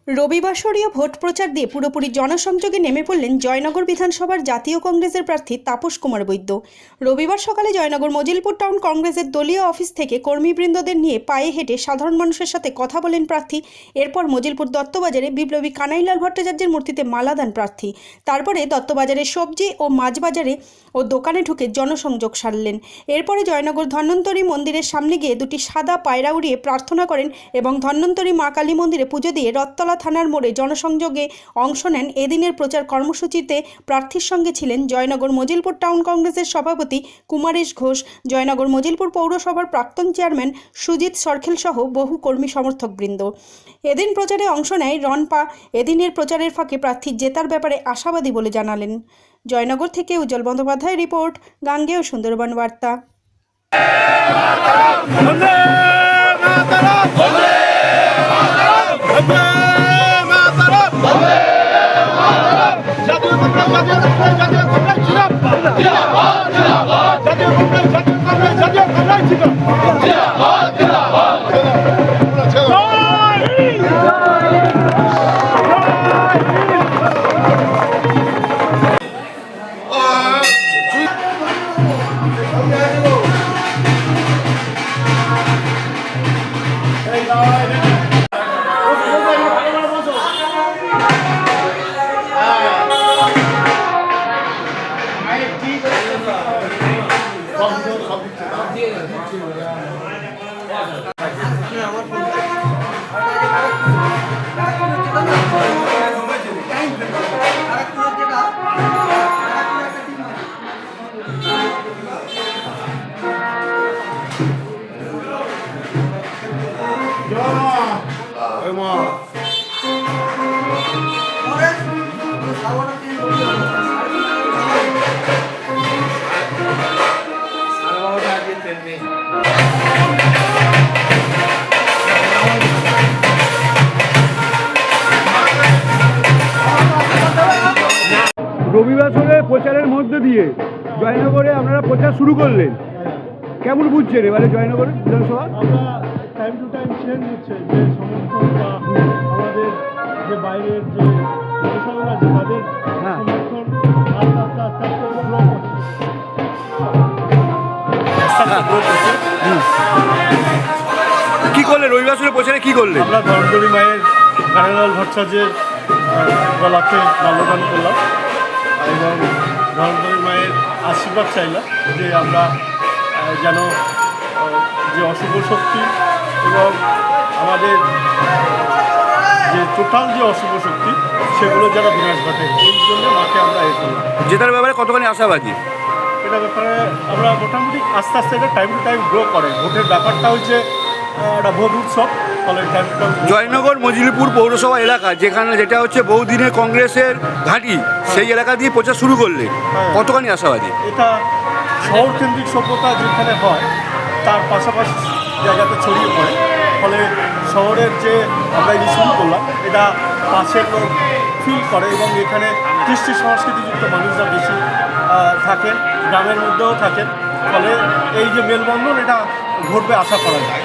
রবিবাসরীয় vote প্রচার দিয়ে পুরোপুরি জনসংযোগে নেমে পড়লেন জয়নগর বিধানসভার জাতীয় কংগ্রেসের প্রার্থী তাপস কুমার বৈদ্য। রবিবার সকালে জয়নগর মজিলপুর টাউন কংগ্রেসের দলীয় অফিস থেকে কর্মীবৃন্দদের নিয়ে পায়ে হেঁটে সাধারণ মানুষের সাথে কথা বলেন প্রার্থী। এরপর মজিলপুর দত্তবাজারে বিপ্লবী কানাইলাল ভট্টাচার্যের মূর্তিতে মালা দেন প্রার্থী। তারপরে দত্তবাজারের সবজি ও মাছ বাজারে ও দোকানে ঢুকে জনসংযোগ সারলেন। এরপরে জয়নগর ধন্বন্তরী মন্দিরের সামনে গিয়ে দুটি সাদা পায়রা উড়িয়ে প্রার্থনা করেন এবং ধন্বন্তরী মা কালী মন্দিরে পুজো দিয়ে রত্তলা থানার মোড়ে জনসংযোগে অংশ নেন। এদিনের প্রচার কর্মসূচিতে প্রার্থীর সঙ্গে ছিলেন জয়নগর মজিলপুর টাউন কংগ্রেসের সভাপতি কুমারেশ ঘোষ, জয়নগর মজিলপুর পৌরসভার প্রাক্তন চেয়ারম্যান সুজিত সরখেল সহ বহু কর্মী সমর্থকবৃন্দ। এদিন প্রচারে অংশ নেয় রনপা। এদিনের প্রচারের ফাঁকে প্রার্থী জেতার ব্যাপারে আশাবাদী বলে জানালেন। জয়নগর থেকে উজ্জ্বল বন্দ্যোপাধ্যায়ের রিপোর্ট, গাঙ্গেয় সুন্দরবন বার্তা। রবিবাসরে প্রচারের মধ্যে দিয়ে জয়নগরে আপনারা প্রচার শুরু করলেন, কেমন বুঝছেন এবারে জয়নগর বিধানসভা? আমরা টাইম টু টাইম চেঞ্জ হচ্ছে যে সমর্থন বা আমাদের যে বাইরের যে জনসাধারণ আছে তাদের সমর্থন আস্তে আস্তে আস্তে আস্তে গ্রো করছে। কি করলেন রবিবাসরে প্রচারে, কি করলেন? আমরা ধর্মতরী মায়ের কানাইলাল ভট্টাচার্যের গলাতে মাল্যদান করলাম এবং ধর্মতরী মায়ের আশীর্বাদ চাইলাম যে আমরা যেন যে অশুভ শক্তি এবং আমাদের যে টোটাল যে অশুভ শক্তি সেগুলো যারা বিনাশ ঘটে, এই জন্য মাকে আমরা এ করলাম। জেতার ব্যাপারে কতখানি আশাবাদী? এটা ব্যাপারে আমরা মোটামুটি আস্তে আস্তে এটা টাইম টু টাইম গ্রো করে। ভোটের ব্যাপারটা হচ্ছে একটা ভোট উৎসব, ফলে time to time. Joynagar Majilpur পৌরসভা এলাকা যেটা হচ্ছে বহুদিনের কংগ্রেসের ঘাঁটি, সেই এলাকা দিয়ে প্রচার শুরু করলে কতখানি আশাবাদী? এটা শহর কেন্দ্রিক সভ্যতা যেখানে হয় তার পাশাপাশি জায়গাতে ছড়িয়ে পড়ে, ফলে শহরের যে আমরা এই শুরু করলাম এটা পাশের লোক ফিল করে এবং এখানে কৃষ্টি সংস্কৃতিযুক্ত মানুষরা বেশি থাকেন, গ্রামের মধ্যেও থাকেন, ফলে এই যে মেলবন্ধন এটা ঘটবে আশা করা যায়।